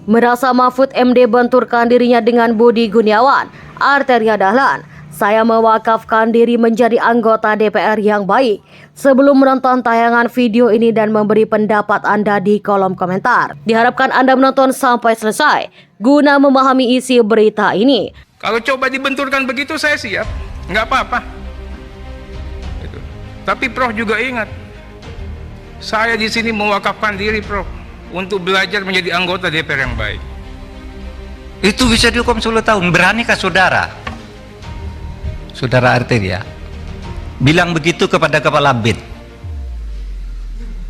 Merasa Mahfud MD benturkan dirinya dengan Budi Gunawan, Arteria Dahlan, saya mewakafkan diri menjadi anggota DPR yang baik. Sebelum menonton tayangan video ini dan memberi pendapat Anda di kolom komentar, diharapkan Anda menonton sampai selesai guna memahami isi berita ini. Kalau coba dibenturkan begitu saya siap, nggak apa-apa. Gitu. Tapi Prof juga ingat, saya di sini mewakafkan diri Prof untuk belajar menjadi anggota DPR yang baik. Itu bisa dihukum 10 tahun. Beranikah saudara Arteria bilang begitu kepada Kepala BIN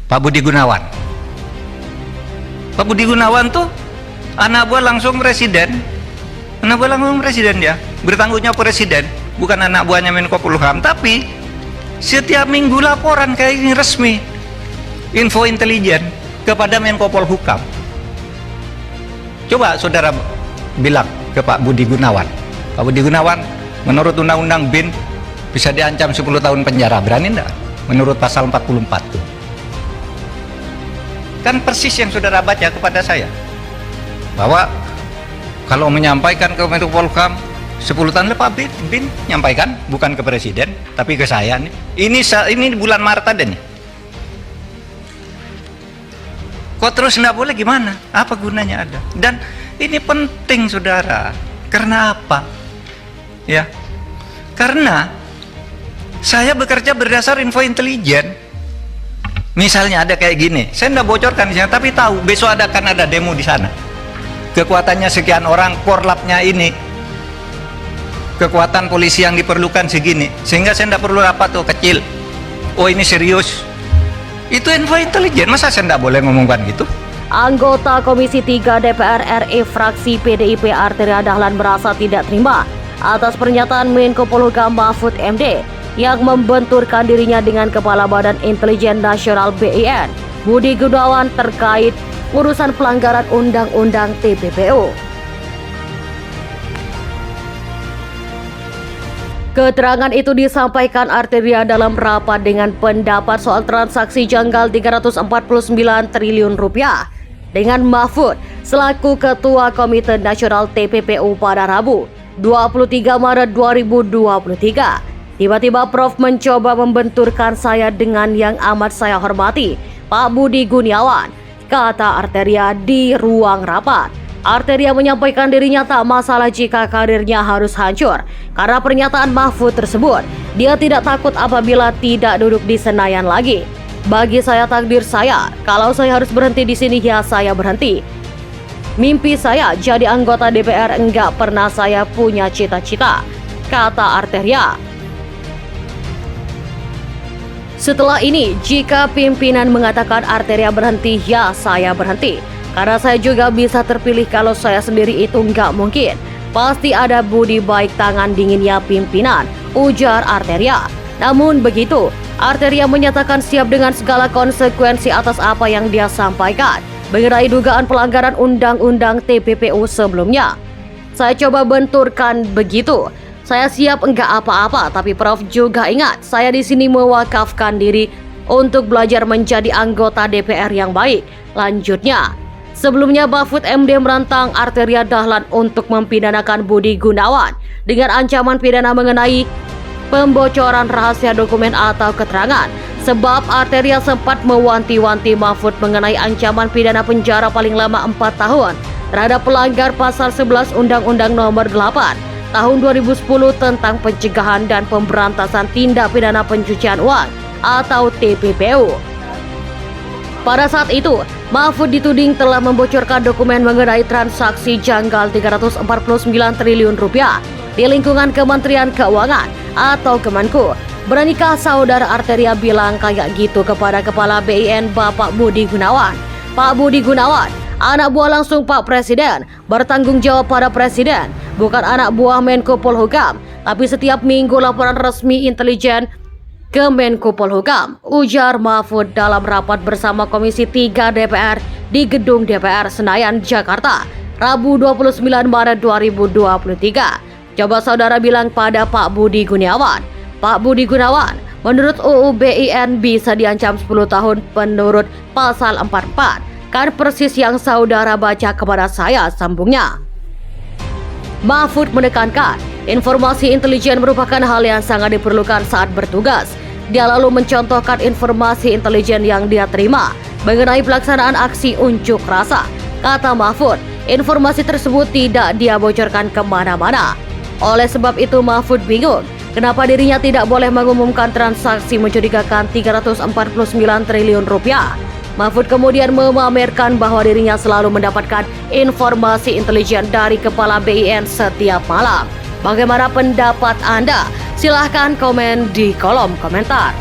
Pak Budi Gunawan? Pak Budi Gunawan tuh anak buah langsung presiden. Anak buah langsung presiden dia. Bertanggung jawab presiden, bukan anak buahnya Menko Polhukam. Tapi setiap minggu laporan kayak ini resmi, info intelijen kepada Menko Polhukam. Coba saudara bilang ke Pak Budi Gunawan, Pak Budi Gunawan, menurut Undang-Undang BIN bisa diancam 10 tahun penjara. Berani enggak? Menurut pasal 44 tuh. Kan persis yang saudara baca kepada saya, bahwa kalau menyampaikan ke Menko Polhukam 10 tahun Pak BIN nyampaikan, bukan ke presiden tapi ke saya nih. Ini bulan Maret ada nih. Kok terus nggak boleh, gimana? Apa gunanya ada? Dan ini penting saudara. Karena apa? Ya, karena saya bekerja berdasar info intelijen. Misalnya ada kayak gini, saya nggak bocorkan di sana, tapi tahu besok akan ada demo di sana. Kekuatannya sekian orang, korlapnya ini, kekuatan polisi yang diperlukan segini, sehingga saya nggak perlu apa tuh kecil. Oh ini serius. Itu info intelijen, masa saya tidak boleh ngomongkan gitu? Anggota Komisi 3 DPR RI fraksi PDIP Arteria Dahlan merasa tidak terima atas pernyataan Menko Polhukam Mahfud MD yang membenturkan dirinya dengan Kepala Badan Intelijen Nasional BIN Budi Gunawan terkait urusan pelanggaran Undang-Undang TPPU. Keterangan itu disampaikan Arteria dalam rapat dengan pendapat soal transaksi janggal 349 triliun rupiah dengan Mahfud selaku Ketua Komite Nasional TPPU pada Rabu 23 Maret 2023. Tiba-tiba Prof mencoba membenturkan saya dengan yang amat saya hormati, Pak Budi Gunawan, kata Arteria di ruang rapat. Arteria menyampaikan dirinya tak masalah jika karirnya harus hancur karena pernyataan Mahfud tersebut. Dia tidak takut apabila tidak duduk di Senayan lagi. Bagi saya takdir saya, kalau saya harus berhenti di sini ya saya berhenti. Mimpi saya jadi anggota DPR enggak pernah saya punya cita-cita, kata Arteria. Setelah ini, jika pimpinan mengatakan Arteria berhenti, ya saya berhenti. Karena saya juga bisa terpilih, kalau saya sendiri itu nggak mungkin. Pasti ada budi baik tangan dinginnya pimpinan, ujar Arteria. Namun begitu, Arteria menyatakan siap dengan segala konsekuensi atas apa yang dia sampaikan mengenai dugaan pelanggaran Undang-Undang TPPU sebelumnya. Saya coba benturkan begitu. Saya siap enggak apa-apa, tapi Prof juga ingat, saya di sini mewakafkan diri untuk belajar menjadi anggota DPR yang baik. Lanjutnya, sebelumnya Mahfud MD menantang Arteria Dahlan untuk mempidanakan Budi Gunawan dengan ancaman pidana mengenai pembocoran rahasia dokumen atau keterangan. Sebab Arteria sempat mewanti-wanti Mahfud mengenai ancaman pidana penjara paling lama 4 tahun terhadap pelanggar pasal 11 Undang-Undang Nomor 8 Tahun 2010 tentang pencegahan dan pemberantasan tindak pidana pencucian uang atau TPPU. Pada saat itu, Mahfud dituding telah membocorkan dokumen mengenai transaksi janggal 349 triliun rupiah di lingkungan Kementerian Keuangan atau Kemenko. Beranikah saudara Arteria bilang kayak gitu kepada Kepala BIN Bapak Budi Gunawan? Pak Budi Gunawan, anak buah langsung Pak Presiden, bertanggung jawab pada Presiden, bukan anak buah Menko Polhukam. Tapi setiap minggu laporan resmi intelijen ke Menko Polhukam, ujar Mahfud dalam rapat bersama Komisi 3 DPR di Gedung DPR Senayan, Jakarta, Rabu 29 Maret 2023. Coba saudara bilang pada Pak Budi Gunawan. Pak Budi Gunawan, menurut UU BIN bisa diancam 10 tahun menurut pasal 44. Kan persis yang saudara baca kepada saya, sambungnya. Mahfud menekankan, informasi intelijen merupakan hal yang sangat diperlukan saat bertugas. Dia lalu mencontohkan informasi intelijen yang dia terima mengenai pelaksanaan aksi unjuk rasa. Kata Mahfud, informasi tersebut tidak dia bocorkan kemana-mana. Oleh sebab itu Mahfud bingung, kenapa dirinya tidak boleh mengumumkan transaksi mencurigakan 349 triliun rupiah. Mahfud kemudian memamerkan bahwa dirinya selalu mendapatkan informasi intelijen dari Kepala BIN setiap malam. Bagaimana pendapat Anda? Silahkan komen di kolom komentar.